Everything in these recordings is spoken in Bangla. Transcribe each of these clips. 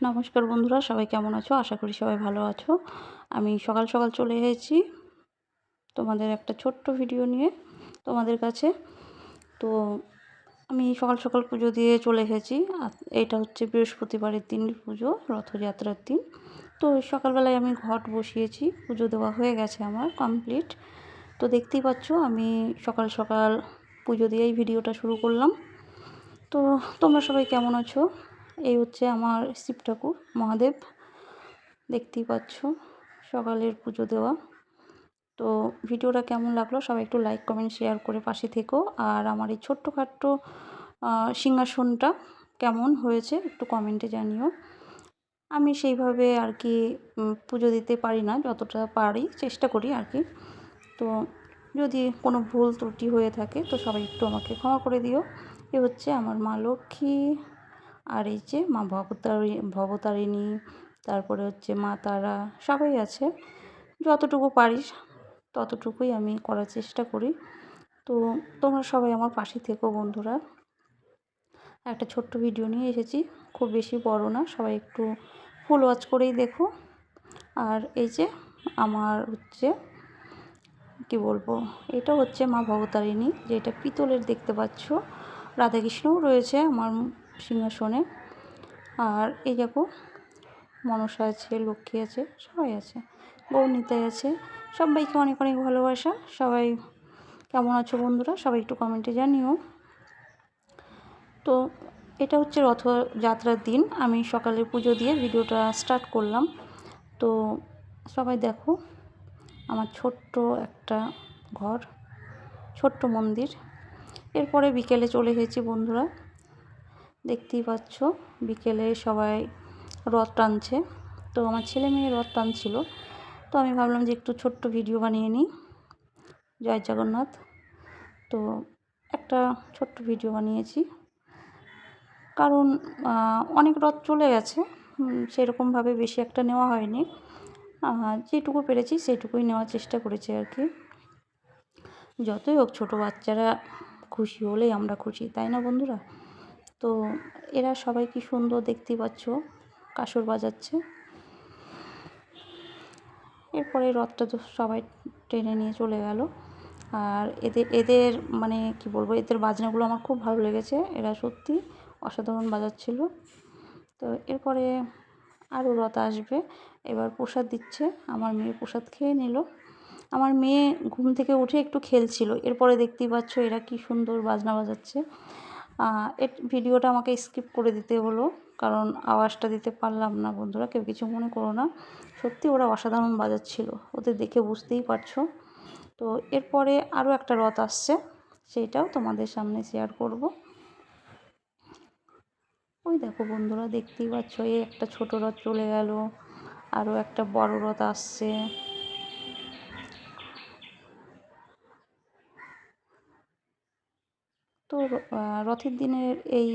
নমস্কার বন্ধুরা, সবাই কেমন আছো? আশা করি সবাই ভালো আছো। আমি সকাল সকাল চলে এসেছি তোমাদের একটা ছোট্ট ভিডিও নিয়ে তোমাদের কাছে। তো আমি সকাল সকাল পুজো দিয়ে চলে এসেছি। এটা হচ্ছে বৃহস্পতিবারের দিনের পুজো, রথযাত্রার দিন। তো সকালবেলায় আমি ঘট বসিয়েছি, পুজো দেওয়া হয়ে গেছে আমার কমপ্লিট। তো দেখতেই পাচ্ছ আমি সকাল সকাল পুজো দিয়েই ভিডিওটা শুরু করলাম। তো তোমরা সবাই কেমন আছো? এই হচ্ছে আমার শিব ঠাকুর মহাদেব, দেখতেই পাচ্ছ সকালের পুজো দেওয়া। তো ভিডিওটা কেমন লাগলো সবাই একটু লাইক কমেন্ট শেয়ার করে পাশে থেকো। আর আমার এই ছোট্টখাট্ট সিংহাসনটা কেমন হয়েছে একটু কমেন্টে জানিও। আমি সেইভাবে আর কি পুজো দিতে পারি না, যতটা পারি চেষ্টা করি আর কি। তো যদি কোনো ভুল ত্রুটি হয়ে থাকে তো সবাই একটু আমাকে ক্ষমা করে দিও। এ হচ্ছে আমার মা লক্ষ্মী, আর এই যে মা ভবতারিণী, তারপরে হচ্ছে মা তারা, সবাই আছে। যতটুকু পারি ততটুকুই আমি করার চেষ্টা করি। তো তোমরা সবাই আমার পাশে থেকো বন্ধুরা। একটা ছোট্ট ভিডিও নিয়ে এসেছি, খুব বেশি বড় না, সবাই একটু ফুল ওয়াচ করেই দেখো। আর এই যে আমার হচ্ছে কি বলবো, এটা হচ্ছে মা ভবতারিণী, যেটা পিতলের দেখতে পাচ্ছ। রাধাকৃষ্ণও রয়েছে আমার সিংহাসনে। আর এই দেখো মনসা আছে, লক্ষ্মী আছে, সবাই আছে, গৌরনিতাই আছে। সবাইকে অনেক অনেক ভালোবাসা। সবাই কেমন আছো বন্ধুরা সবাই একটু কমেন্টে জানিও। তো এটা হচ্ছে রথযাত্রার দিন আমি সকালে পুজো দিয়ে ভিডিওটা স্টার্ট করলাম। তো সবাই দেখো আমার ছোট্ট একটা ঘর, ছোট্ট মন্দির। এরপরে বিকেলে চলে এসেছি বন্ধুরা, দেখতেই পাচ্ছ বিকেলে সবাই রথ টানছে। তো আমার ছেলে মেয়ে রথ টানছিল, তো আমি ভাবলাম যে একটু ছোট্ট ভিডিও বানিয়ে নিই। জয় জগন্নাথ। তো একটা ছোট্ট ভিডিও বানিয়েছি, কারণ অনেক রথ চলে গেছে, সেরকমভাবে বেশি একটা নেওয়া হয়নি। যেটুকু পেরেছি সেইটুকুই নেওয়ার চেষ্টা করেছি আর কি। যতই হোক ছোটো বাচ্চারা খুশি হলেই আমরা খুশি, তাই না বন্ধুরা? তো এরা সবাই কি সুন্দর দেখতেই পাচ্ছ কাসর বাজাচ্ছে। এরপরে রথটা তো সবাই টেনে নিয়ে চলে গেল। আর এদের মানে কি বলবো, এদের বাজনাগুলো আমার খুব ভালো লেগেছে, এরা সত্যি অসাধারণ বাজাচ্ছিল। তো এরপরে আরও রথ আসবে, এবার প্রসাদ দিচ্ছে। আমার মেয়ে প্রসাদ খেয়ে নিল। আমার মেয়ে ঘুম থেকে উঠে একটু খেলছিল, এরপরে দেখতেই পাচ্ছ এরা কি সুন্দর বাজনা বাজাচ্ছে। ভিডিওটা আমাকে স্কিপ করে দিতে হলো, কারণ আওয়াজটা দিতে পারলাম না বন্ধুরা, কেউ কিছু মনে করো না। সত্যি ওরা অসাধারণ বাজাচ্ছিল, ওদের দেখে বুঝতেই পারছো। তো এরপরে আরও একটা রথ আসছে, সেইটাও তোমাদের সামনে শেয়ার করব। ওই দেখো বন্ধুরা, দেখতেই পাচ্ছ এই একটা ছোট রথ চলে গেল, আরও একটা বড় রথ আসছে। তো রথের দিনের এই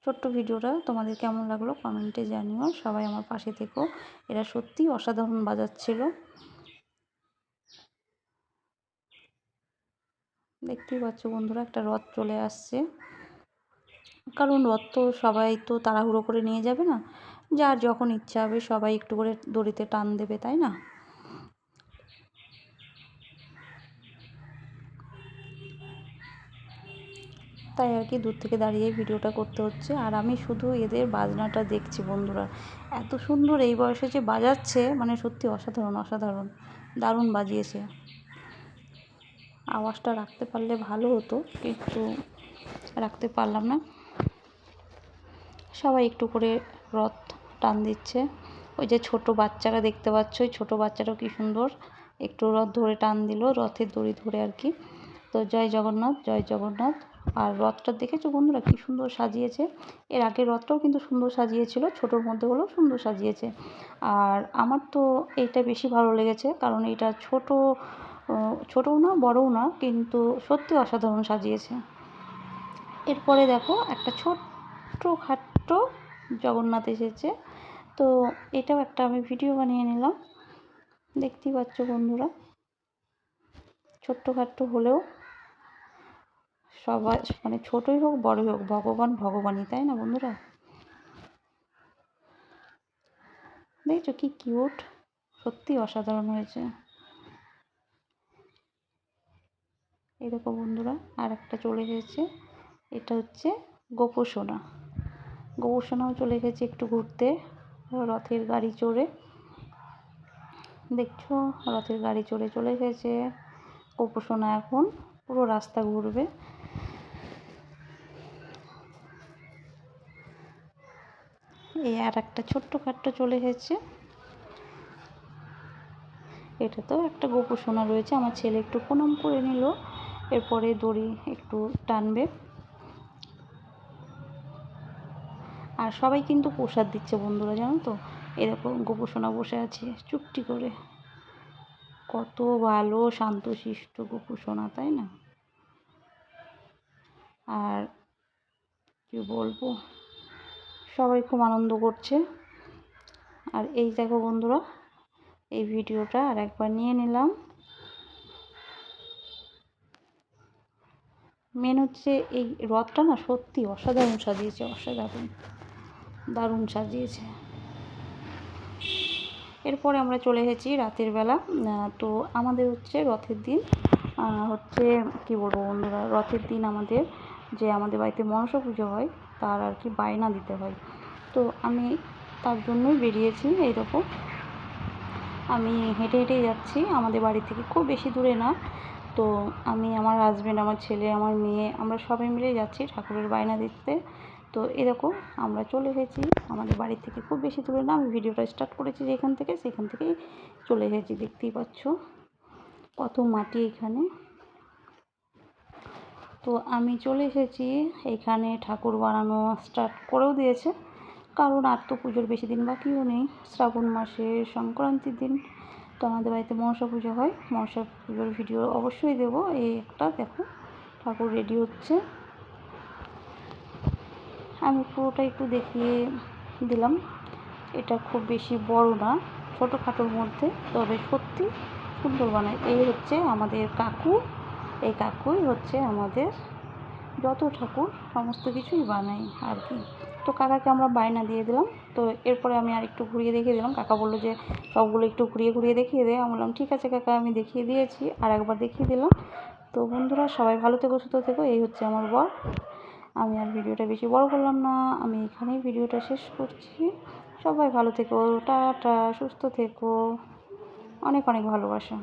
ছোট্ট ভিডিওটা তোমাদের কেমন লাগলো কমেন্টে জানিও। সবাই আমার পাশে থেকো, এরা সত্যিই অসাধারণ বাজাচ্ছিল। দেখতেই পাচ্ছ বন্ধুরা একটা রথ চলে আসছে, কারণ রথ তো সবাই তো তাড়াহুড়ো করে নিয়ে যাবে না, যার যখন ইচ্ছা হবে সবাই একটু করে দড়িতে টান দেবে, তাই না? তাই আর কি দূর থেকে দাঁড়িয়ে ভিডিওটা করতে হচ্ছে। আর আমি শুধু এদের বাজনাটা দেখছি বন্ধুরা, এত সুন্দর এই বয়সে যে বাজাচ্ছে, মানে সত্যি অসাধারণ অসাধারণ, দারুণ বাজিয়েছে। আওয়াজটা রাখতে পারলে ভালো হতো, কিন্তু রাখতে পারলাম না। সবাই একটু করে রথ টান দিচ্ছে। ওই যে ছোট বাচ্চারা দেখতে পাচ্ছ, ওই ছোটো বাচ্চাটাও কী সুন্দর একটু রথ ধরে টান দিল, রথের দড়ি ধরে আর কি। তো জয় জগন্নাথ, জয় জগন্নাথ। আর রথটা দেখেছো বন্ধুরা কী সুন্দর সাজিয়েছে। এর আগের রথটাও কিন্তু সুন্দর সাজিয়েছিল, ছোটোর মধ্যে হলেও সুন্দর সাজিয়েছে। আর আমার তো এইটা বেশি ভালো লেগেছে, কারণ এটা ছোটও না বড়ও না, কিন্তু সত্যি অসাধারণ সাজিয়েছে। এরপরে দেখো একটা ছোট্ট জগন্নাথ এসেছে। তো এটাও একটা আমি ভিডিও বানিয়ে নিলাম, দেখতেই পাচ্ছ বন্ধুরা। ছোট্টখাট্ট হলেও সবাই মানে ছোটই হোক বড়ই হোক, ভগবান ভগবানই, তাই না বন্ধুরা? দেখছো কি কিউট, সত্যি অসাধারণ হয়েছে। এই দেখো বন্ধুরা, আর একটা চলে এসেছে, এটা হচ্ছে গোপোষণা। গোপোষণাও চলে এসেছে একটু ঘুরতে রথের গাড়ি চড়ে। দেখছো রথের গাড়ি চড়ে চলে এসেছে গোপোষণা, এখন পুরো রাস্তা ঘুরবে। এই আর একটা ছোট্ট খাট্ট চলে এসেছে, এটাতেও একটা গোপোষণা রয়েছে। আমার ছেলে একটু প্রণাম করে নিল, এরপরে দড়ি একটু টানবে। আর সবাই কিন্তু প্রসাদ দিচ্ছে বন্ধুরা, জানো তো। এরকম গোপোষণা বসে আছে চুপটি করে, কত ভালো শান্তশিষ্ট গোপোষণা, তাই না? আর কি বলবো, সবাই খুব আনন্দ করছে। আর এই দেখো বন্ধুরা, এই ভিডিওটা আর একবার নিয়ে নিলাম। মেন হচ্ছে এই রথটা না সত্যি অসাধারণ সাজিয়েছে, অসাধারণ, দারুণ সাজিয়েছে। এরপরে আমরা চলে এসেছি রাতের বেলা। তো আমাদের হচ্ছে রথের দিন, হচ্ছে কি বলবো বন্ধুরা, রথের দিন আমাদের বাড়িতে মনসা পুজো হয়, তার আর কি বায়না দিতে হয়। তো আমি তার জন্যই বেরিয়েছি। এইরকম আমি হেঁটে হেঁটেই যাচ্ছি, আমাদের বাড়ি থেকে খুব বেশি দূরে না। তো আমি, আমার হাজব্যান্ড, আমার ছেলে, আমার মেয়ে, আমরা সবাই মিলে যাচ্ছি ঠাকুরের বায়না দিতে। তো এরকম আমরা চলে এসেছি আমাদের বাড়ি থেকে খুব বেশি দূরে না। আমি ভিডিওটা স্টার্ট করেছি যেখান থেকে, সেখান থেকেই চলে এসেছি। দেখতেই পাচ্ছ কত মাটি এখানে। তো আমি চলে এসেছি এখানে, ঠাকুর বানানো স্টার্ট করেও দিয়েছে, কারণ আর তো পুজোর বেশি দিন বাকিও নেই। শ্রাবণ মাসের সংক্রান্তির দিন তো আমাদের বাড়িতে মনসা পুজো হয়। মনসা পুজোর ভিডিও অবশ্যই দেবো। এই একটা দেখো ঠাকুর রেডি হচ্ছে, আমি পুরোটা একটু দেখিয়ে দিলাম। এটা খুব বেশি বড় না, ছোটোখাটোর মধ্যে, তবে সত্যি সুন্দর বানায়। এই হচ্ছে আমাদের কাকু, এই কাকুই হচ্ছে আমাদের যত ঠাকুর সমস্ত কিছুই বানাই আর কি। তো কাকাকে আমরা বায়না দিয়ে দিলাম। তো এরপরে আমি আর একটু ঘুরিয়ে দেখিয়ে দিলাম। কাকা বললো যে সবগুলো একটু ঘুরিয়ে ঘুরিয়ে দেখিয়ে দে। আমি বললাম ঠিক আছে কাকা, আমি দেখিয়ে দিয়েছি, আর একবার দেখিয়ে দিলাম। তো বন্ধুরা সবাই ভালো থেকো, সুস্থ থেকো। এই হচ্ছে আমার বর। আমি আর ভিডিওটা বেশি বড় করলাম না, আমি এখানেই ভিডিওটা শেষ করছি। সবাই ভালো থেকো, টাটা, সুস্থ থেকো, অনেক অনেক ভালোবাসা।